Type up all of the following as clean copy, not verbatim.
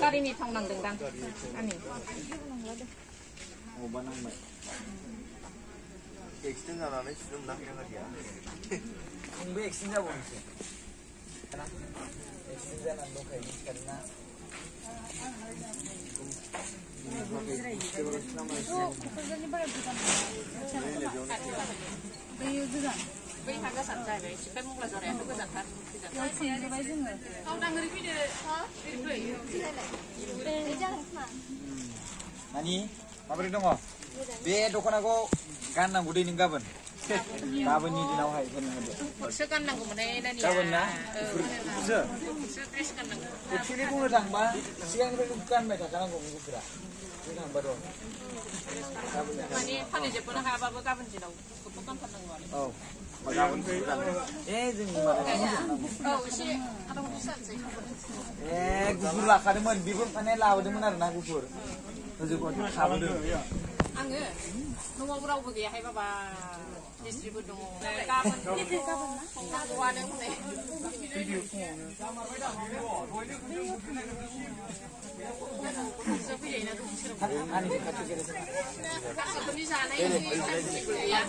Karini थांनां दोंदां आंनि अबा नांबाय एक्सटेन्ड जानानै सुनो मोनाखै गैया नोंबो एक्सटेन्ड जाबावनोसै एक्सटेन्ड जानानै दंखायो मिथिखादोंना बै हागा सानजाबाय सिखाय मुग्ला जरायाथ' गोजानथार नानि माबोरै दङ बे दख'नाखौ गाननांगौ दे नों गाबोन गाबोननि दिनावहाय गुफुरसो गाननांगौमोनहाय नानिया गाबोन ना गुफुरसो ड्रेस गाननांगौ एक्सुवेलि बुंनो थांबा सिगांनिफ्रायनो गानबाय थाखानांगौ गुफुरा बुंनो थांबा र' माने फालिजोबनो हायाबाबो गाबोन दिनाव गुफुरखौ गानथारनांगौ आरो औ गाबोन जोंनि औ एसे गुफुर लाखादोंमोन बेबो माने लाबोदोंमोन आरो ना गुफुर होजोबोदों लाबोदों आङो न'आव रावबो गैयाहाय बाबा मिस्ट्रिबो दङ गाबोन संनांगौआनो हनै गासैफोरनि जानाय गैया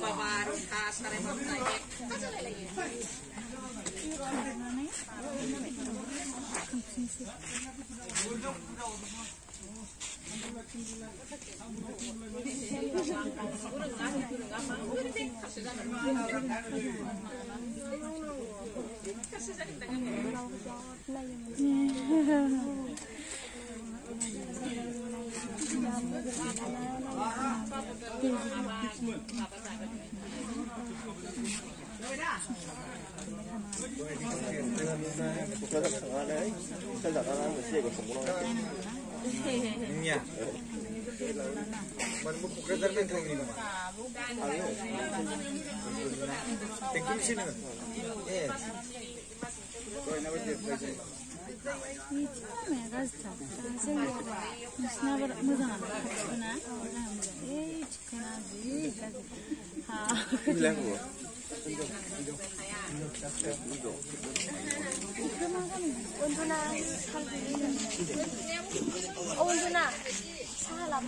बाबा रथा सारायफोर Iya. Mana mau kukadar main lagi nama? Teknik sini kan? Kau ini apa dia? Bilang gua. 온준아 사람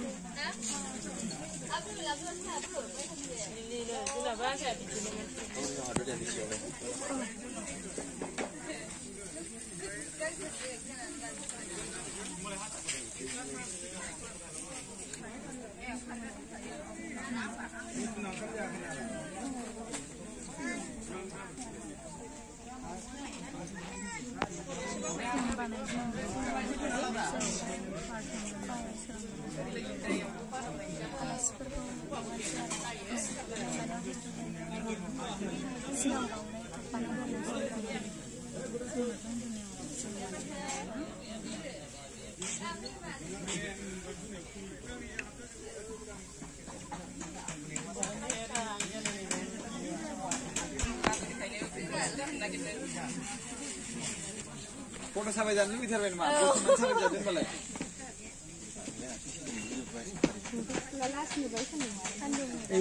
Foto sampai jalan lebih terbaik mak. Foto sampai jalan boleh.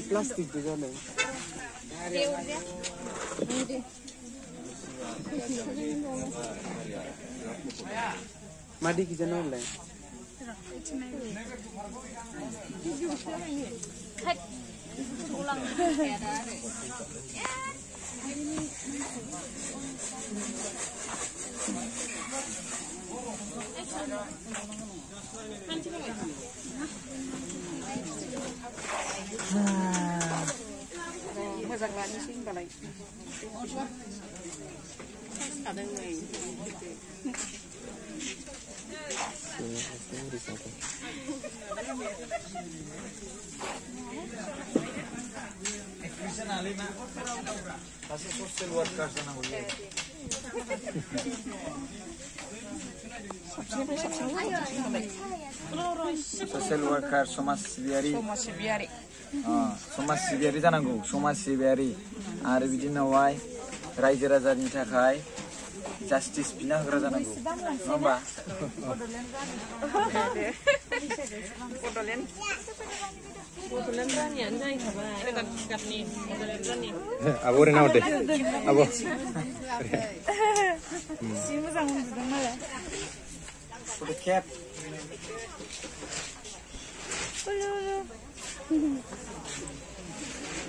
Plastik juga nih. Madi kita nolak. Moजां लानोसै होनबालाय ada nih Bisa nali mak. Kasih social worker sana boleh. Social worker Somaj Sibiari. Somaj Sibiari जानांगौ Somaj Sibiari आरो बिदिनावहाय रायजो राजानि थाखाय justice बिना होग्रा जानांगौ नङा होमबा बड'लेण्ड बड'लेण्ड रानियानो जाहैखाबाय गारनि बड'लेण्ड रानि आब' ओरैनो हरदे आब' जि मोजां उन्दुदों मालाय फट' खेब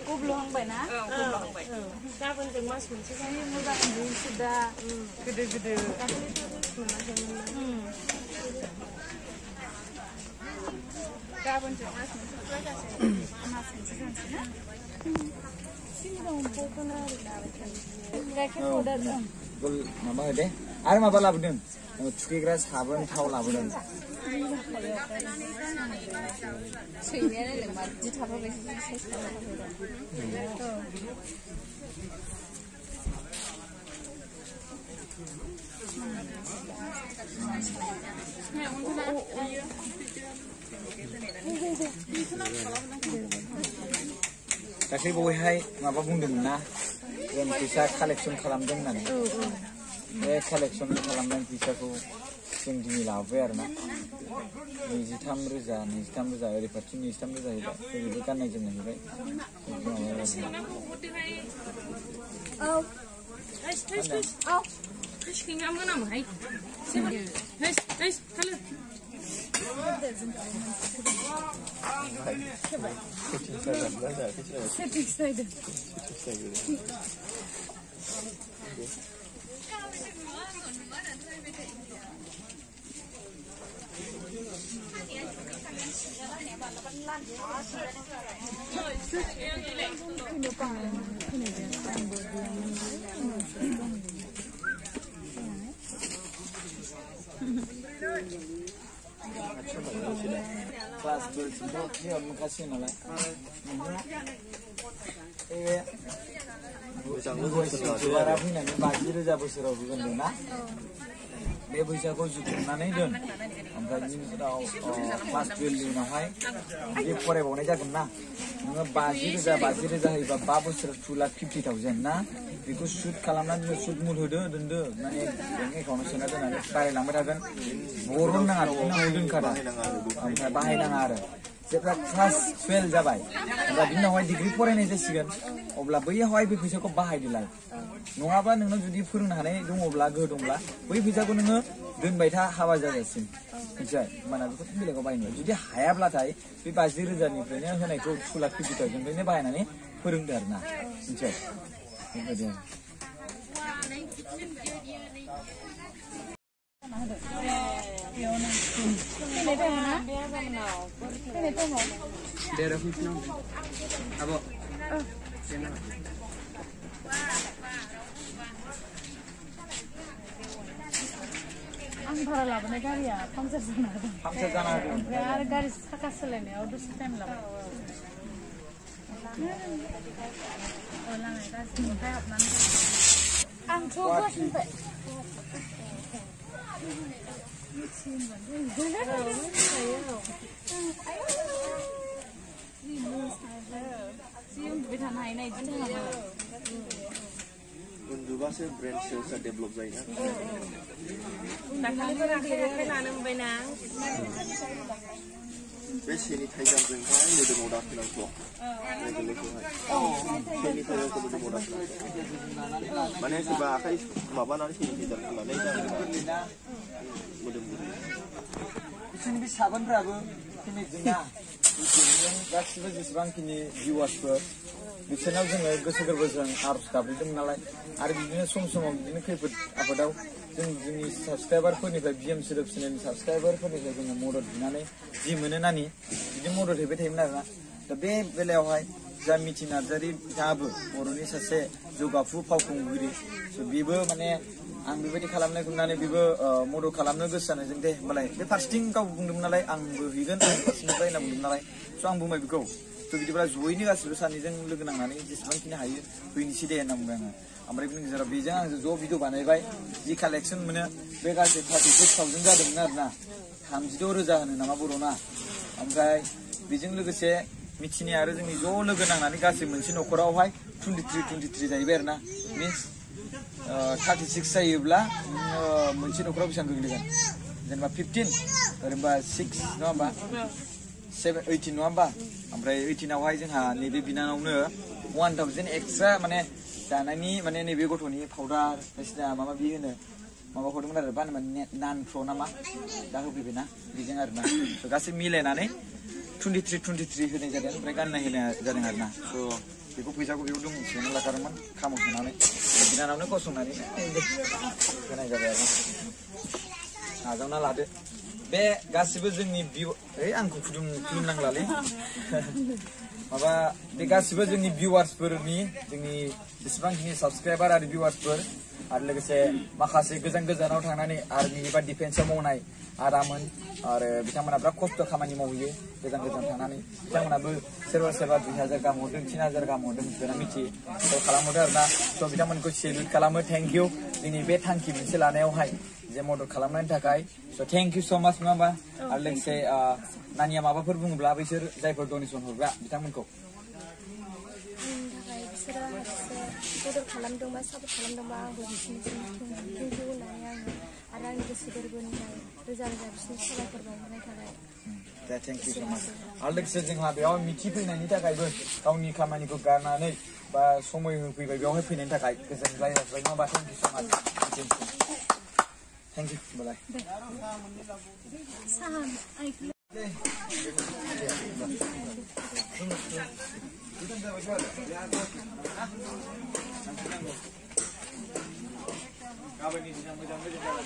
गब्लहांबायना गब्लहांबाय गाबोन जों मास मोनसे जि मोजां उन्दुयोसो दा गोदो गाबोन जों मास मोनसे जानोसै ना जि मोजां उन्दुदों आरोना गाइखेर पाउडार माबा होदे आरो माबा लाबोदों थुखैग्रा साबोन थाव लाबोदों सैमायानो लोंबा बिदि थाफाबायसो साइज दाख्लै बयहाय माबा बुंदोंमोन ना जों फैसा कालेक्सन खालामदों होननानै बे कालेक्सन खालामनाय फैसाखौ जों दिनै लाबोबाय आरोना 23,000 ओरै फारसे 23,000 हैबाय ओरैबो गाननाय जोमनाय हैबाय सैमाया मोनामोहाय थालो Kelas 12 ini orang kasih nalar. Juara punya ni bagi reja besar bukan dona. Dia bisa kau jual mana ni don. Ambil ni sudah kelas 12 ni nahai. Dia pore boleh jaga na. Nggak bagi reja hiba babu besar 250,000 na. Because shoot kalamnan shoot mudah denda. Nani yang kalau sana tu nani kaya lambat akan borong nangar, udun kada. Ambil bahaya nangar. Setelah kelas 12 jabai. Ambil di mana degree pore ni jasikan. Obla bayar hoi bi bisa kau bahaya dilai. Nungapa nunggu jadi purun hari dung obla gedungla. Bayar bisa kau nunggu dun baita hawa jajasin. Macam mana tu tu bila kau bayar ni. Jadi hayap lah tay. Bi bazir jadi ni. Punya mana kau 250,000 ni bayar nani purun darna. Macam. Ini dia. आं भारा लाबोनाय गारिया puncture जाना होदों ओमफ्राय आरो गारि साखा सोलायनायाव दसे टाइम लाबाय लांनाय गासिनिफ्राय हाबनानै आंथ' गासिनिफ्राय जि उन्दुबाय थानो हायोना बिदि उन्दुबासो ब्रेन सेल्सआ डेभेलप जायोना दाखालिफोर आखाइ लानो मोनबायना बे सेनिटाइजारजोंहाय मोदोमाव दाफिनांगौ सेनिटाइजारखौ मोदोमाव दाफिनांगौ माने सोरबा आखाइ माबानानै सेनिटाइजार खालामनानै मोदोम बिसोरनि बे साबोनफ्राबो केमिकजोंना गासिबो जेसेबांखिनि भिउवार्सफोर बिसोरनाव जोङो गोसो गोरबोजों आरज गाबज्रिदोंमोन नालाय आरो बिदिनो सम समाव बिदिनो खैफोद आफोदाव जों जोंनि साबस्क्राइबारफोरनिफ्राय बिएम सोदोब चेनेलनि साबस्क्राइबारफोरनिफ्राय जोङो मदद बिनानै जि मोनो नानि बिदि मदद हैबाय थायोमोन आरोना दा बे बेलायावहाय जा मिथि नार्जारि बिथाङाबो बर'नि सासे जौगाफु फावखुंग्रि बेबो माने आं बेबायदि खालामनायखौ नुनानै बेबो मदद खालामनो गोसो जानायजों दे होमबालाय बे फारसेथिं गाव बुंदोंमोन नालाय आंबो हैगोन फारसेनिफ्राय होनना बुंदोंमोन नालाय स' आं बुंबाय बेखौ स' बिदिब्ला जयैनो गासिबो सानैजों लोगो नांनानै जेसेबांखिनि हायो हैनोसै दे होनना बुंबाय आङो ओमफ्राय बिनि गेजेराव बेजों आंजों ज' भिडिअ बानायबाय जि कालेक्सन मोनो बे गासै 36,000 जादोंमोन आरोना 36,000 होनो नामा बर'ना ओमफ्राय बेजों लोगोसे मिथिनि आरो जोंनि ज' लोगो नांनानै गासै मोनसे न'खरावहाय 23 जाहैबाय आरोना मिन्स 36 जायोब्ला मोनसे न'खराव बेसेबां गोग्लैगोन जेनेबा 15 ओरैबा 6 नङा होमबा 18 नङा होमबा ओमफ्राय 18आवहाय जोंहा नैबे बिनानावनो 1000 एक्सट्रा माने जानायनि माने नैबे गथ'नि पाउडार बायदिसिना माबा बि होनो माबा हरदोंमोन आरो बा नान प्र नामा दा होफैबायना बेजों आरोना गासै मिलायनानै 23 होनाय जादों ओमफ्राय गाननाय होनाय जादों आरोना बेखौ फैसाखौ बेयाव दं सोना लाखादोंमोन खामाव सोनानै बिनानावनो गसंनानै होनाय जाबाय आरो नाजावना लादो बे गासिबो जोंनि आंखौ खुलुमनांलालै माबा बे गासिबो जोंनि भिउवार्सफोरनि जोंनि जेसेबांखिनि साबस्क्राइबार आरो भिउवार्सफोर आरो लोगोसे माखासे गोजान गोजानाव थांनानै आर्मि एबा डिफेन्सआव मावनाय आदामोन आरो बिथांमोना बिराद खस्थ' खामानि मावहैयो गोजान गोजान थांनानै बिथांमोनाबो सोरबा 2000 गाहाम हरदों 3000 गाहाम हरदों बेना मिथियो कल खालामहरदों आरोना स' बिथांमोनखौ सेलुट खालामो थेंक इउ जोंनि बे थांखि मोनसे लानायावहाय जे मदद खालामनायनि थाखाय स' थेंक इउ स' माच नङा होमबा आरो लोगोसे नानिया माबाफोर बुङोब्ला बैसोर जायफोर डनेसन हरग्रा बिथांमोनखौ बिसोरो मदद खालामदोंबा सापर्ट खालामदोंबा आंबो बिसोरनिसिम थेंक इउ होननानै आङो आरो आंनि गोसो गोरबोनिफ्राय रोजा रोजा बिसोरनि साबायखर बावहरनाय थाबाय थेंक इउ स' माच आरो लोगोसे जोंहा बेयाव मिथिफैनायनि थाखायबो गावनि खामानिखौ गारनानै बा समय होफैबाय बेयावहाय फैनायनि थाखाय गोजोनलाय जाबाय नङा होमबा थेंक इउ स' माच थेंक इउ होमबालाय गाबोननि दिना मोजां जाबाय